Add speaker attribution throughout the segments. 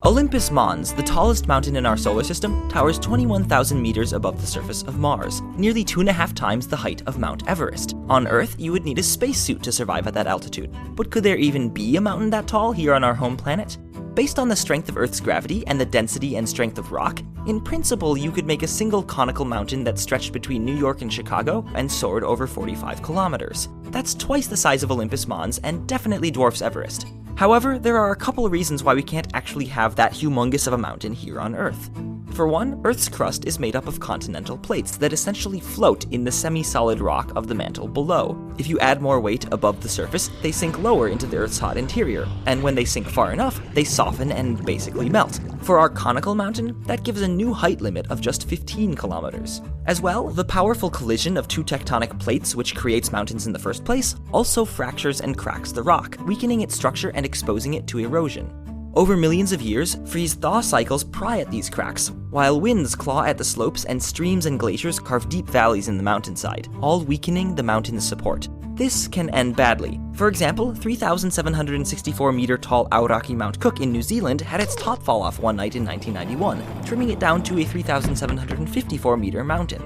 Speaker 1: Olympus Mons, the tallest mountain in our solar system, towers 21,000 meters above the surface of Mars, nearly 2.5 times the height of Mount Everest. On Earth, you would need a spacesuit to survive at that altitude. But could there even be a mountain that tall here on our home planet? Based on the strength of Earth's gravity and the density and strength of rock, in principle you could make a single conical mountain that stretched between New York and Chicago and soared over 45 kilometers. That's twice the size of Olympus Mons and definitely dwarfs Everest. However, there are a couple of reasons why we can't actually have that humongous of a mountain here on Earth. For one, Earth's crust is made up of continental plates that essentially float in the semi-solid rock of the mantle below. If you add more weight above the surface, they sink lower into the Earth's hot interior, and when they sink far enough, they soften and basically melt. For our conical mountain, that gives a new height limit of just 15 kilometers. As well, the powerful collision of two tectonic plates, which creates mountains in the first place, also fractures and cracks the rock, weakening its structure and exposing it to erosion. Over millions of years, freeze-thaw cycles pry at these cracks, while winds claw at the slopes and streams and glaciers carve deep valleys in the mountainside, all weakening the mountain's support. This can end badly. For example, 3,764-meter tall Aoraki Mount Cook in New Zealand had its top fall off one night in 1991, trimming it down to a 3,754-meter mountain.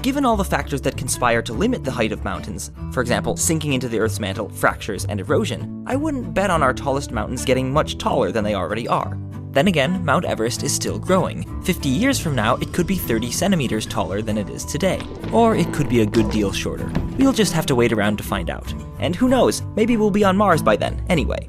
Speaker 1: Given all the factors that conspire to limit the height of mountains, for example, sinking into the Earth's mantle, fractures, and erosion, I wouldn't bet on our tallest mountains getting much taller than they already are. Then again, Mount Everest is still growing. 50 years from now, it could be 30 centimeters taller than it is today. Or it could be a good deal shorter. We'll just have to wait around to find out. And who knows, maybe we'll be on Mars by then, anyway.